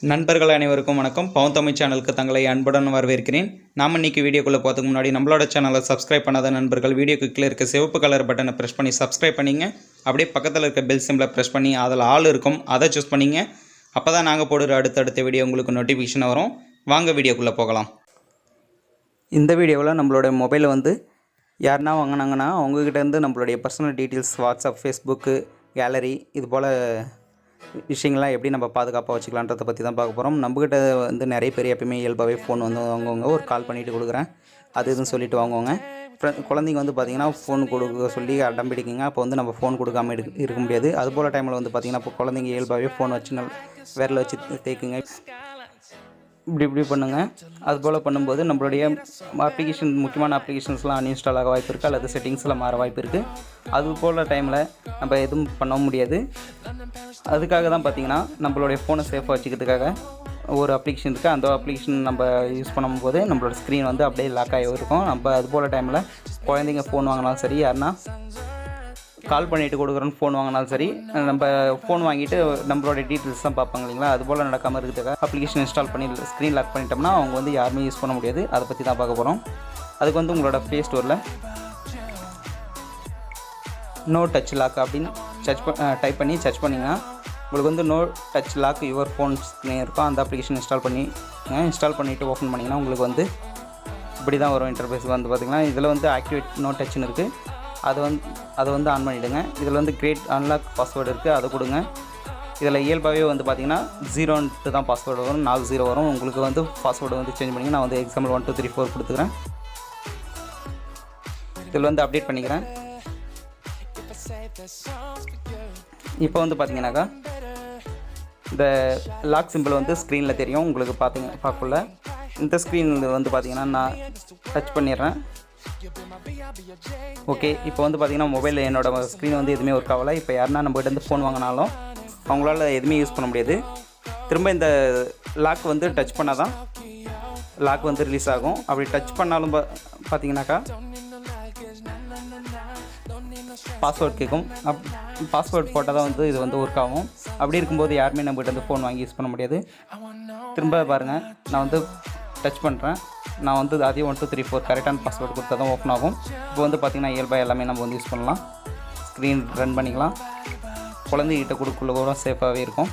நண்பர்கள் அனைவருக்கும் வணக்கம். பவுன்தமிழ் சேனலுக்கு தங்களை அன்புடன் வரவேற்கிறேன். நாம் இன்றைக்கி வீடியோக்குள்ளே போகிறதுக்கு முன்னாடி நம்மளோட சேனலை சப்ஸ்கிரைப் பண்ணாத நண்பர்கள் வீடியோக்கு கீழே இருக்க சிவப்பு கலர் பட்டனை ப்ரெஸ் பண்ணி சப்ஸ்கிரைப் பண்ணிங்க. அப்படியே பக்கத்தில் இருக்க பெல் சிம்பிளை ப்ரெஸ் பண்ணி அதில் ஆல் இருக்கும், அதை சூஸ் பண்ணிங்க. அப்போ தான் நாங்கள் போடுற அடுத்தடுத்த வீடியோ உங்களுக்கு நோட்டிஃபிகேஷன் வரும். வாங்க வீடியோக்குள்ளே போகலாம். இந்த வீடியோவில் நம்மளுடைய மொபைலை யாருன்னா வாங்கினாங்கன்னா அவங்கக்கிட்டேருந்து நம்மளுடைய personal details, WhatsApp, Facebook, gallery இது போல் விஷயங்கள்லாம் எப்படி நம்ம பாதுகாப்பாக வச்சுக்கலான்றதை பற்றி தான் பார்க்க போகிறோம். நம்மக்கிட்ட நிறைய பேர் எப்பயுமே இயல்பாகவே ஃபோன் வாங்குவாங்க. ஒரு கால் பண்ணிவிட்டு கொடுக்குறேன் அது இதுன்னு சொல்லிவிட்டு வாங்குவாங்க. குழந்தைங்க பார்த்திங்கன்னா ஃபோன் கொடுக்க சொல்லி அடம் பிடிக்குங்க. அப்போ நம்ம ஃபோன் கொடுக்காமல் இருக்க முடியாது. அதுபோல் டைமில் பார்த்திங்கன்னா இப்போ குழந்தைங்க இயல்பாகவே ஃபோன் வச்சு விரல வச்சு தேய்க்குங்க, இப்படி பண்ணுங்கள். அதுபோல் பண்ணும்போது நம்மளுடைய அப்ளிகேஷன், முக்கியமான அப்ளிகேஷன்ஸ்லாம் அன்இன்ஸ்டால் ஆக வாய்ப்பு இருக்குது, அல்லது செட்டிங்ஸ்லாம் மாற வாய்ப்பு இருக்குது. அதுபோல் டைமில் நம்ம எதுவும் பண்ண முடியாது. அதுக்காக தான் பார்த்திங்கன்னா நம்மளுடைய ஃபோனை சேஃபாக வச்சுக்கிறதுக்காக ஒரு அப்ளிகேஷன் இருக்குது. அந்த அப்ளிகேஷன் நம்ம யூஸ் பண்ணும்போது நம்மளோட ஸ்க்ரீன் அப்படியே லாக் ஆகி இருக்கும். நம்ம அதுபோல் டைமில் குழந்தைங்க ஃபோன் வாங்கினாலும் சரி, யாருன்னா கால் பண்ணிவிட்டு கொடுக்குறோன்னு ஃபோன் வாங்கினாலும் சரி, நம்ம ஃபோன் வாங்கிட்டு நம்மளோட டீட்டெயில்ஸ் தான் பார்ப்பாங்க இல்லைங்களா. அதுபோல் நடக்காமல் இருக்கிறதுக்காக அப்ளிகேஷன் இன்ஸ்டால் பண்ணி ஸ்க்ரீன் லாக் பண்ணிட்டோம்னா அவங்க யாருமே யூஸ் பண்ண முடியாது. அதை பற்றி தான் பார்க்க போகிறோம். அதுக்கு உங்களோட ப்ளே ஸ்டோரில் நோ டச் லாக் அப்படின்னு டைப் பண்ணி சர்ச் பண்ணிங்கன்னா உங்களுக்கு no touch lock your phones இருக்கும். அந்த அப்ளிகேஷன் இன்ஸ்டால் பண்ணிவிட்டு ஓப்பன் பண்ணிங்கன்னா உங்களுக்கு இப்படி தான் வரும் இன்டர்ஃபேஸ். பார்த்திங்கன்னா இதில் ஆக்டிவேட் நோ டச்னு இருக்குது. அதை ஆன் பண்ணிவிடுங்க. இதில் கிரியேட் அன்லாக் பாஸ்வேர்டு இருக்குது, அதை கொடுங்க. இதில் இயல்பாகவே பார்த்திங்கன்னா 0ன்ட்டு தான் பாஸ்வேர்டு வரும், 4 0 வரும். உங்களுக்கு பாஸ்வேர்டு சேஞ்ச் பண்ணிங்க. நான் எக்ஸாம்பிள் 1 2 3 4 கொடுத்துக்கிறேன். இதில் அப்டேட் பண்ணிக்கிறேன். இப்போ பார்த்திங்கனாக்கா இந்த லாக் சிம்பிள் ஸ்க்ரீனில் தெரியும் உங்களுக்கு. பார்க்கல இந்த ஸ்க்ரீன் பார்த்திங்கன்னா நான் டச் பண்ணிடுறேன். ஓகே, இப்போ பார்த்திங்கன்னா மொபைலில் என்னோடய ஸ்க்ரீன் எதுவுமே ஒர்க் ஆகலை. இப்போ யாருன்னா நம்மகிட்ட ஃபோன் வாங்கினாலும் அவங்களால எதுவுமே யூஸ் பண்ண முடியாது. திரும்ப இந்த லாக் டச் பண்ணால் தான் லாக் ரிலீஸ் ஆகும். அப்படி டச் பண்ணாலும் பார்த்திங்கனாக்கா பாஸ்வேர்ட் கேட்கும். பாஸ்வேர்ட் போட்டால் தான் இது ஒர்க் ஆகும். அப்படி இருக்கும்போது யாருமே நம்மகிட்ட ஃபோன் வாங்கி யூஸ் பண்ண முடியாது. திரும்ப பாருங்கள், நான் டச் பண்ணுறேன். நான் அதே 1 2 3 4 கரெக்டான பாஸ்வேர்டு கொடுத்தா தான் ஓப்பன் ஆகும். இப்போ பார்த்திங்கன்னா இயல்பாக எல்லாமே நம்ம யூஸ் பண்ணலாம். ஸ்க்ரீன் ரன் பண்ணிக்கலாம். குழந்தைகிட்ட கொடுக்குள்ள கூட சேஃபாகவே இருக்கும்.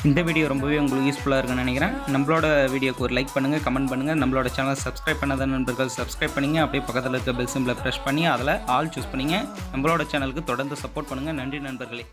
இந்த வீடியோ ரொம்பவே உங்களுக்கு யூஸ்ஃபுல்லாக இருக்குன்னு நினைக்கிறேன். நம்மளோட வீடியோக்கு ஒரு லைக் பண்ணுங்கள், கமெண்ட் பண்ணுங்கள். நம்மளோட சேனலை சப்ஸ்கிரைப் பண்ணாத நண்பர்கள் சப்ஸ்கிரைப் பண்ணிங்க. அப்படியே பக்கத்தில் இருக்க பெல் சிம்பிளை ப்ரெஸ் பண்ணி அதில் ஆல் சூஸ் பண்ணிங்க. நம்மளோட சேனலுக்கு தொடர்ந்து சப்போர்ட் பண்ணுங்கள். நன்றி நண்பர்களே.